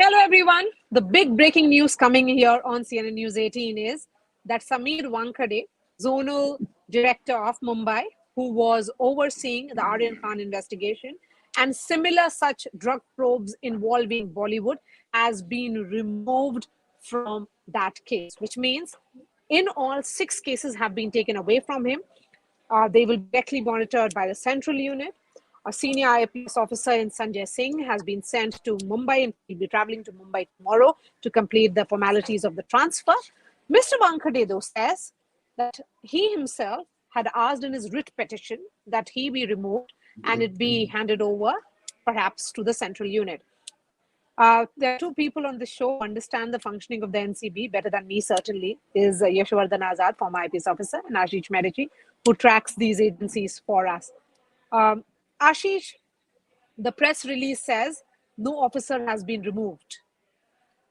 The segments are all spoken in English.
Hello, everyone. The big breaking news coming here on CNN News 18 is that Samir Wankhede, zonal director of Mumbai, who was overseeing the Aryan Khan investigation and similar such drug probes involving Bollywood, has been removed from that case, which means in all, 6 cases have been taken away from him. They will be directly monitored by the central unit. A senior IPS officer in Sanjay Singh has been sent to Mumbai and will be traveling to Mumbai tomorrow to complete the formalities of the transfer. Mr. Wankhede, though, says that he himself had asked in his writ petition that he be removed and it be handed over, perhaps, to the central unit. There are two people on the show who understand the functioning of the NCB better than me, certainly, is Yashwardhan Azad, former IPS officer, and Ashish Medici, who tracks these agencies for us. Ashish, the press release says no officer has been removed.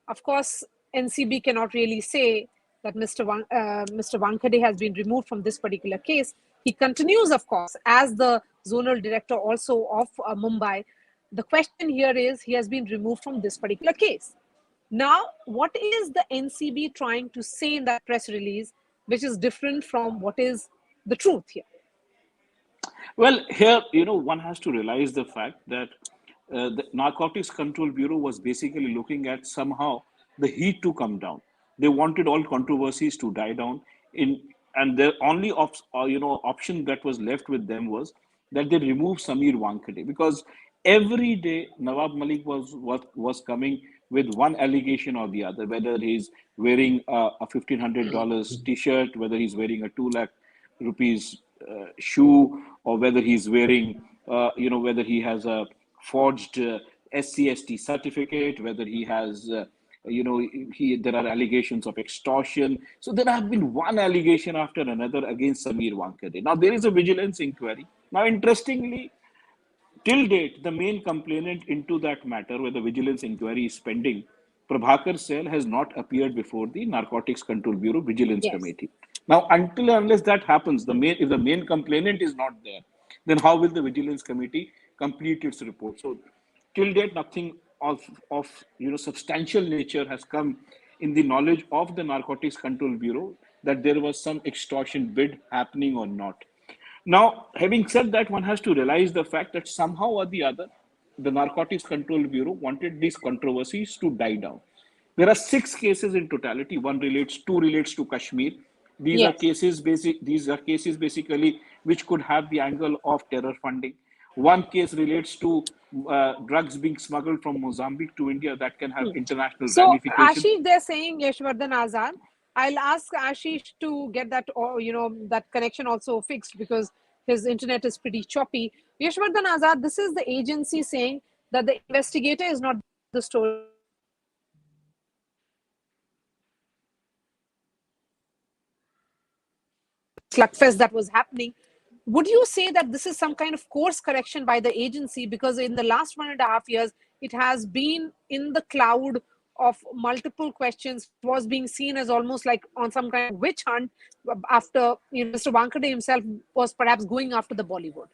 Of course, NCB cannot really say that Mr. Wankhede has been removed from this particular case. He continues, of course, as the zonal director also of Mumbai. The question here is he has been removed from this particular case. Now, what is the NCB trying to say in that press release, which is different from what is the truth here? Well, here, one has to realize the fact that the Narcotics Control Bureau was basically looking at somehow the heat to come down. They wanted all controversies to die down. And the only option that was left with them was that they remove Samir Wankhede, because every day Nawab Malik was coming with one allegation or the other, whether he's wearing a $1,500 T-shirt, whether he's wearing a 2 lakh rupees shoe, or whether he's wearing, whether he has a forged SCST certificate, whether he has, there are allegations of extortion. So there have been one allegation after another against Samir Wankhede. Now there is a vigilance inquiry. Now, interestingly, till date, the main complainant into that matter, where the vigilance inquiry is pending, Prabhakar Sel, has not appeared before the Narcotics Control Bureau Vigilance Committee. Now, until and unless that happens, if the main complainant is not there, then how will the Vigilance Committee complete its report? So, till date, nothing of substantial nature has come in the knowledge of the Narcotics Control Bureau that there was some extortion bid happening or not. Now, having said that, one has to realize the fact that somehow or the other, the Narcotics Control Bureau wanted these controversies to die down. There are 6 cases in totality. Two relates to Kashmir. These are cases basically which could have the angle of terror funding. One case relates to drugs being smuggled from Mozambique to India that can have international ramifications. Ashish, they're saying Yashwardhan Azad. I'll ask Ashish to get that, that connection also fixed, because his internet is pretty choppy. Yashwardhan Azad, this is the agency saying that the investigator is not the story. Slugfest that was happening. Would you say that this is some kind of course correction by the agency? Because in the last 1.5 years, it has been in the cloud of multiple questions, was being seen as almost like on some kind of witch hunt after Mr. Wankhede himself was perhaps going after the Bollywood.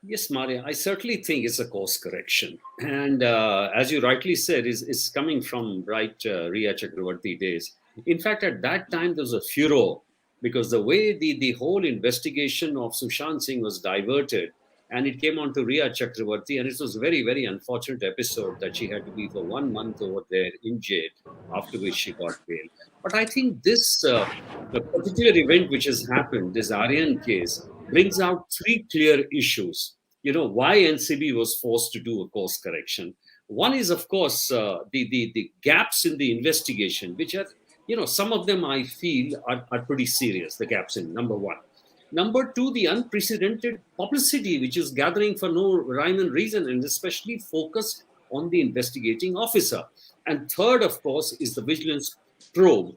Yes, Maria, I certainly think it's a course correction. And as you rightly said, it's coming from Riya Chakravarti days. In fact, at that time, there was a furor, because the way the whole investigation of Sushant Singh was diverted, and it came on to Riya Chakravarti, and it was a very, very unfortunate episode that she had to be for 1 month over there in jail, after which she got bail. But I think this the particular event which has happened, this Aryan case, brings out 3 clear issues. Why NCB was forced to do a course correction. One is, of course, the gaps in the investigation, which are, some of them I feel are pretty serious, the gaps in, number one. Number two, the unprecedented publicity which is gathering for no rhyme and reason, and especially focused on the investigating officer. And third, of course, is the vigilance probe,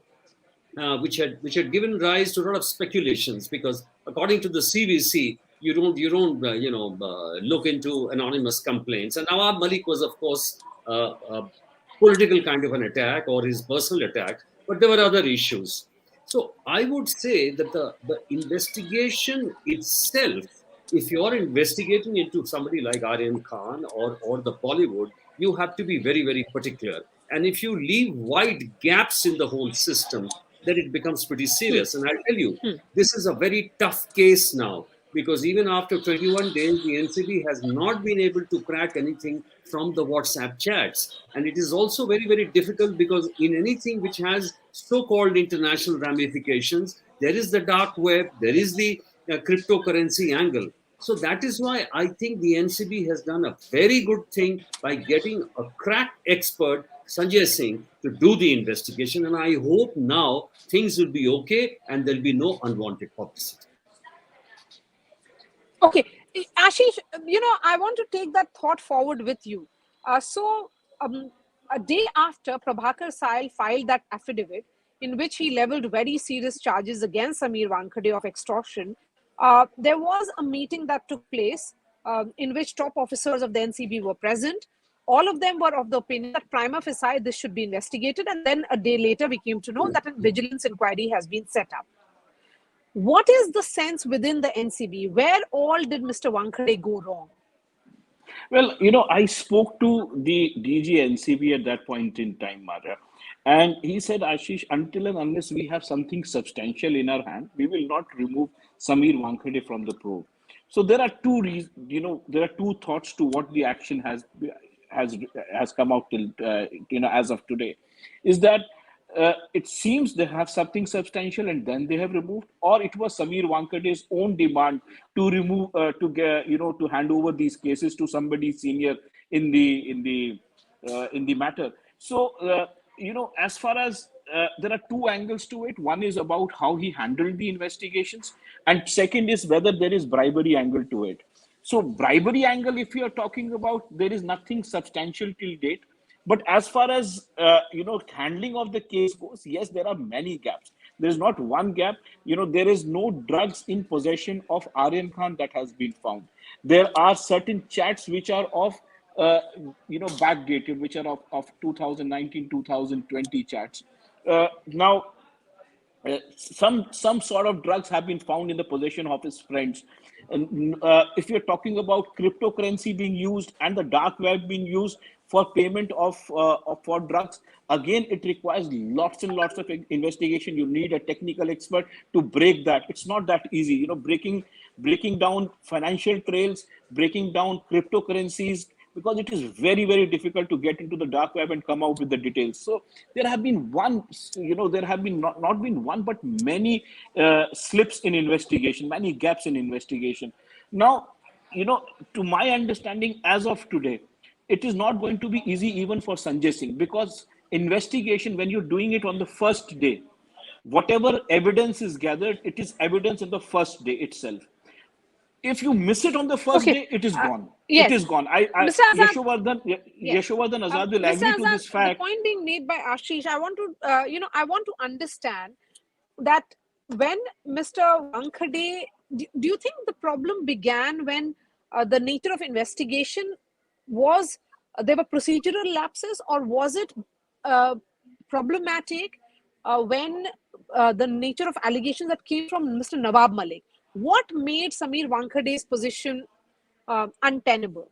which had given rise to a lot of speculations, because according to the CVC, you don't look into anonymous complaints. And Nawab Malik was, of course, a political kind of an attack, or his personal attack, but there were other issues. So I would say that the investigation itself, if you're investigating into somebody like Aryan Khan or the Bollywood, you have to be very, very particular. And if you leave wide gaps in the whole system, then it becomes pretty Hmm. serious. And I'll tell you, Hmm. this is a very tough case now, because even after 21 days, the NCB has not been able to crack anything from the WhatsApp chats. And it is also very, very difficult because in anything which has so called international ramifications, there is the dark web, there is the cryptocurrency angle. So that is why I think the NCB has done a very good thing by getting a crack expert, Sanjay Singh, to do the investigation. And I hope now things will be okay and there'll be no unwanted publicity. Okay, Ashish, I want to take that thought forward with you. A day after Prabhakar Sahil filed that affidavit, in which he leveled very serious charges against Samir Wankhede of extortion, there was a meeting that took place in which top officers of the NCB were present. All of them were of the opinion that prima facie this should be investigated, and then a day later we came to know that a vigilance inquiry has been set up. What is the sense within the NCB? Where all did Mr. Wankhede go wrong? Well, I spoke to the DG NCB at that point in time, Mara, and he said, Ashish, until and unless we have something substantial in our hand, we will not remove Samir Wankhede from the probe. So there are two reasons, there are two thoughts to what the action has has come out till as of today, is that it seems they have something substantial and then they have removed, or it was Samir Wankade's own demand to remove, to get, to hand over these cases to somebody senior in the matter. So, as far as there are two angles to it. One is about how he handled the investigations, and second is whether there is bribery angle to it. So, bribery angle, if you are talking about, there is nothing substantial till date. But as far as handling of the case goes, yes, there are many gaps. There is not one gap. There is no drugs in possession of Aryan Khan that has been found. There are certain chats which are of backdated, which are of 2019, 2020 chats. Now, some sort of drugs have been found in the possession of his friends. And if you're talking about cryptocurrency being used and the dark web being used for payment for drugs, again it requires lots and lots of investigation. You need a technical expert to break that. It's not that easy, breaking down financial trails, breaking down cryptocurrencies, because it is very, very difficult to get into the dark web and come out with the details. So there have been there have been not been one, but many slips in investigation, many gaps in investigation. Now, to my understanding, as of today, it is not going to be easy even for Sanjay Singh, because investigation, when you're doing it on the first day, whatever evidence is gathered, it is evidence in the first day itself. If you miss it on the first Okay. day, it is gone. It Yes. is gone. Mr. Azad, yes. Yashowardhan Azad will Mr. agree to Azad, this the fact. point being made by Ashish, I want to understand that when Mr. Wankhede, do you think the problem began when the nature of investigation was, there were procedural lapses, or was it uh, problematic when the nature of allegations that came from Mr. Nawab Malik? What made Samir Wankhade's position untenable?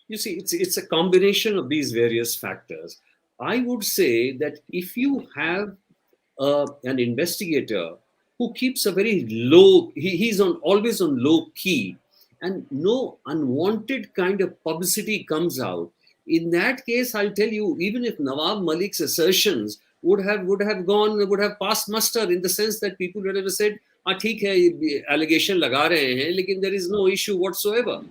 You see, it's a combination of these various factors. I would say that if you have an investigator who keeps a very low, he's on always on low key, and no unwanted kind of publicity comes out. In that case, I'll tell you, even if Nawab Malik's assertions would have passed muster, in the sense that people would have said, "Ah, theek hai, allegation laga rahe hain, lekin there is no issue whatsoever."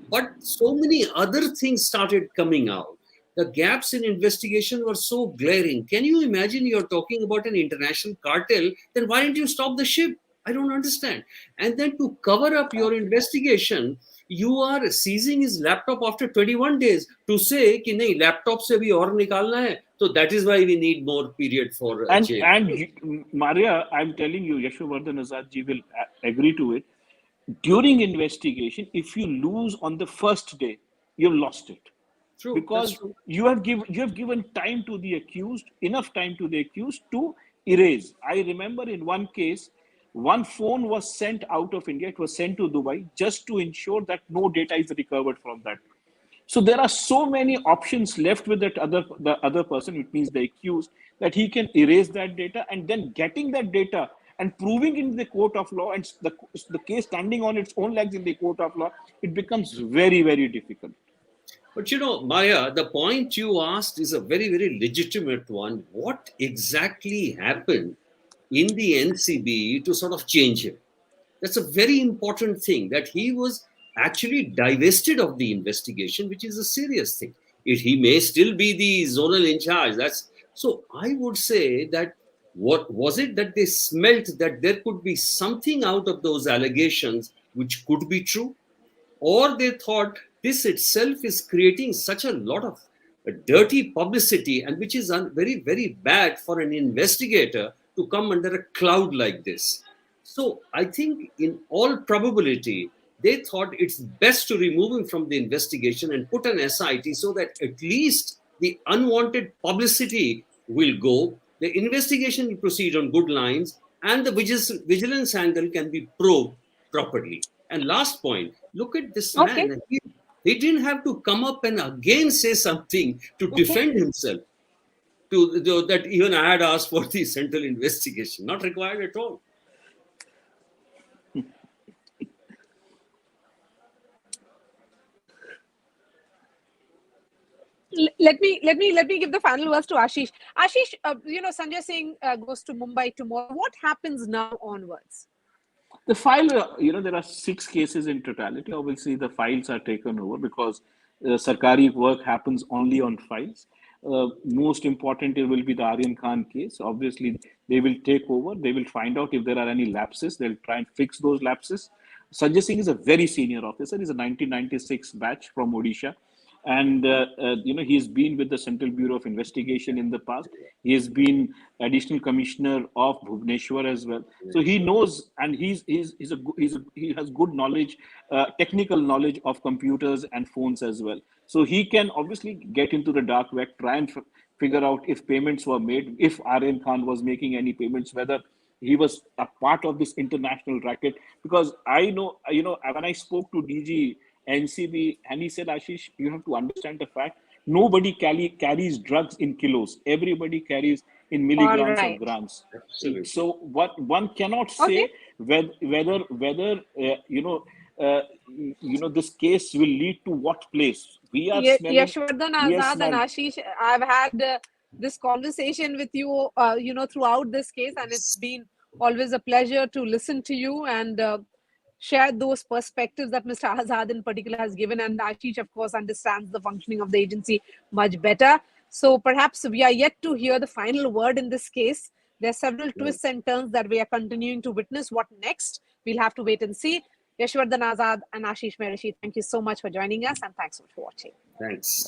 But so many other things started coming out. The gaps in investigation were so glaring. Can you imagine, you're talking about an international cartel? Then why didn't you stop the ship? I don't understand. And then to cover up your investigation, you are seizing his laptop after 21 days to say कि नहीं laptop से भी और निकालना है. So that is why we need more period for jail. And Maria, I'm telling you, Yashowardhan Azad ji will agree to it. During investigation, if you lose on the first day, you've lost it. True, Because you have given time to the accused, enough time to the accused to erase. I remember in one case, one phone was sent out of India. It was sent to Dubai just to ensure that no data is recovered from that. So there are so many options left with the other person, which means the accused, that he can erase that data, and then getting that data and proving in the court of law, and the case standing on its own legs in the court of law, it becomes very, very difficult. But Maria, the point you asked is a very, very legitimate one. What exactly happened in the NCB to sort of change him? That's a very important thing, that he was actually divested of the investigation, which is a serious thing. He may still be the zonal in charge. So I would say that, what was it that they smelt that there could be something out of those allegations which could be true? Or they thought this itself is creating such a lot of dirty publicity, and which is very, very bad for an investigator to come under a cloud like this. So I think in all probability, they thought it's best to remove him from the investigation and put an SIT, so that at least the unwanted publicity will go, the investigation will proceed on good lines, and the vigilance angle can be probed properly. And last point, look at this Okay. man. He didn't have to come up and again say something to defend himself. That even I had asked for the central investigation. Not required at all. Let me give the final words to Ashish. Ashish, Sanjay Singh goes to Mumbai tomorrow. What happens now onwards? The file, there are 6 cases in totality. Obviously, the files are taken over because Sarkari work happens only on files. Most important, it will be the Aryan Khan case. Obviously, they will take over. They will find out if there are any lapses. They'll try and fix those lapses. Sanjay Singh is a very senior officer. He's a 1996 batch from Odisha. And he's been with the Central Bureau of Investigation in the past. He has been additional commissioner of Bhubaneswar as well. So he knows, and he has good knowledge, technical knowledge of computers and phones as well. So he can obviously get into the dark web, try and figure out if payments were made, if Aryan Khan was making any payments, whether he was a part of this international racket. Because I know, when I spoke to DG NCB, and he said, Ashish, you have to understand the fact, nobody carries drugs in kilos. Everybody carries in milligrams or grams. Absolutely. So what one cannot say whether this case will lead to what place. We are smelling. Yashwardhan Azad and Ashish, I've had this conversation with you, throughout this case, and it's been always a pleasure to listen to you and share those perspectives that Mr. Azad in particular has given. And Ashish, of course, understands the functioning of the agency much better. So perhaps we are yet to hear the final word in this case. There are several twists and turns that we are continuing to witness. What next? We'll have to wait and see. Yashwardhan Azad and Ashish Mehrishi, thank you so much for joining us, and thanks so much for watching. Thanks.